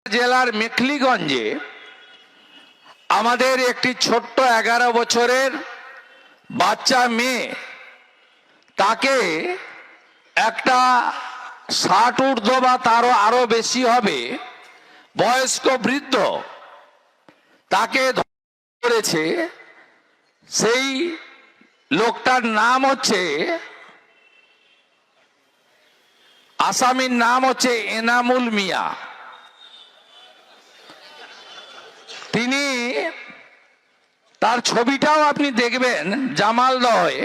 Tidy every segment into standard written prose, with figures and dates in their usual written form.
জেলার মেখলিগঞ্জে আমাদের একটি ছোট্ট 11 বছরের বাচ্চা মেয়ে, তাকে একটা 60 ঊর্ধ্ব বা তারও আরো বেশি হবে বয়স্ক বৃদ্ধ তাকে ধরেছে। সেই লোকটার নাম হচ্ছে, আসামির নাম হচ্ছে এনামুল মিয়া। তিনি, তার ছবিটাও আপনি দেখবেন জামালদহে।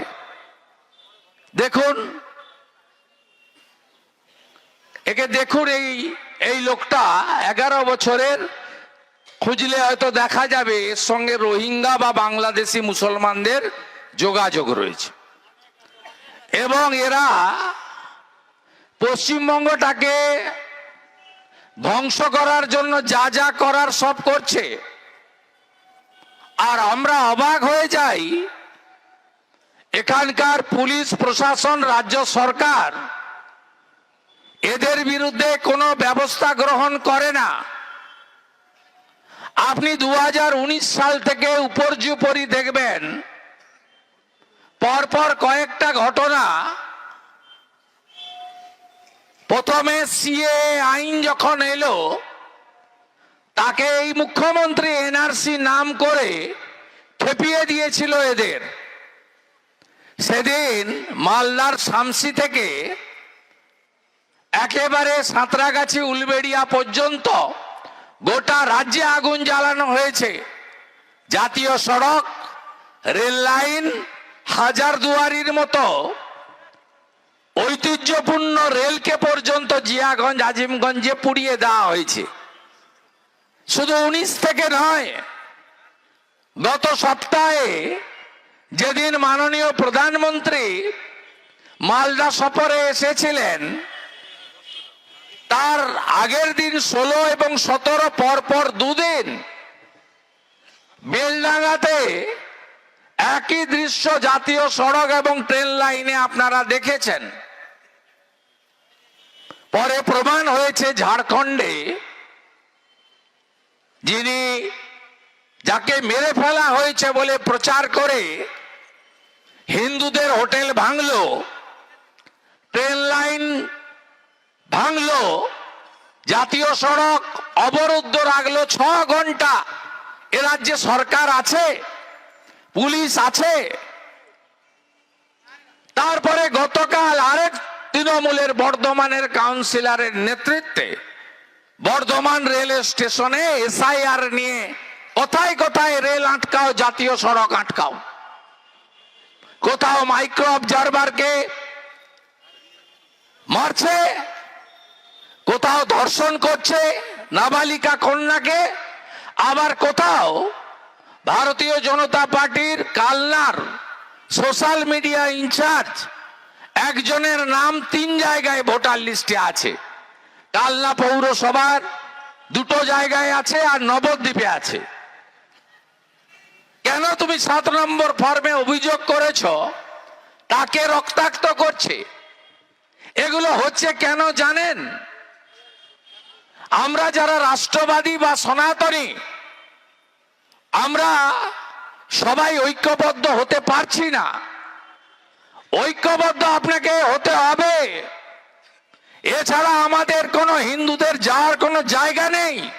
দেখুন, একে দেখুন। এই লোকটা 11 বছরের, খুঁজলে হয়তো দেখা যাবে এর সঙ্গে রোহিঙ্গা বা বাংলাদেশি মুসলমানদের যোগাযোগ রয়েছে, এবং এরা পশ্চিমবঙ্গটাকে ধ্বংস করার জন্য যা যা করার সব করছে। আর আমরা অবাক হয়ে যাই, এখানকার পুলিশ প্রশাসন, রাজ্য সরকার এদের বিরুদ্ধে কোনো ব্যবস্থা গ্রহণ করে না। আপনি 2019 সাল থেকে উপর্যুপরি দেখবেন, পরপর কয়েকটা ঘটনা। প্রথমে সিএ আইন যখন এলো, তাকে এই মুখ্যমন্ত্রী এনআরসি নাম করে খেপিয়ে দিয়েছিল এদের। সেদিন মালদার শামসি থেকে একেবারে সাঁতরাগাছি উলবেড়িয়া পর্যন্ত গোটা রাজ্যে আগুন জ্বালানো হয়েছে। জাতীয় সড়ক, রেল লাইন, হাজারদুয়ারির মতো ঐতিহ্যপূর্ণ রেলকে পর্যন্ত জিয়াগঞ্জ, আজিমগঞ্জে পুড়িয়ে দেওয়া হয়েছে। শুধু 19 থেকে নয়, গত সপ্তাহে যেদিন মাননীয় প্রধানমন্ত্রী মালদা সফরে এসেছিলেন, তার আগের দিন 16 এবং 17 পরপর দুদিন বেলডাঙ্গাতে একই দৃশ্য জাতীয় সড়ক এবং ট্রেন লাইনে আপনারা দেখেছেন। পরে প্রমাণ হয়েছে ঝাড়খণ্ডে, যিনি, যাকে মেরে ফেলা হয়েছে বলে প্রচার করে হিন্দুদের হোটেল ভাঙলো, ট্রেন লাইন ভাঙলো, জাতীয় সড়ক অবরুদ্ধ রাখলো 6 ঘন্টা। এ রাজ্যে সরকার আছে, পুলিশ আছে। তারপরে গতকাল আরেক তৃণমূলের বর্ধমানের কাউন্সিলরের নেতৃত্বে বর্ধমান রেল স্টেশনে এসআইআর নিয়ে কোথায় কোথায় রেল আটকাও, জাতীয় সড়ক আটকাও। কোথাও মাইক্রো অবজারভারকে মারছে, কোথাও ধর্ষণ করছে নাবালিকা কন্যাকে, আবার কোথাও ভারতীয় জনতা পার্টির কালনার সোশ্যাল মিডিয়া ইনচার্জ একজনের নাম 3 জায়গায় ভোটার লিস্টে আছে। কালনা পৌরসভার 2টো জায়গায় আছে, আর নবদ্বীপে আছে। কেন তুমি 7 নম্বর ফর্মে অভিযোগ করেছ, তাকে রক্তাক্ত করছে? এগুলো হচ্ছে কেন জানেন? আমরা যারা রাষ্ট্রবাদী বা সনাতনী, আমরা সবাই ঐক্যবদ্ধ হতে পারছি না। ঐক্যবদ্ধ আপনাকে হতে হবে, এছাড়া আমাদের কোনো হিন্দুদের যাওয়ার কোনো জায়গা নেই।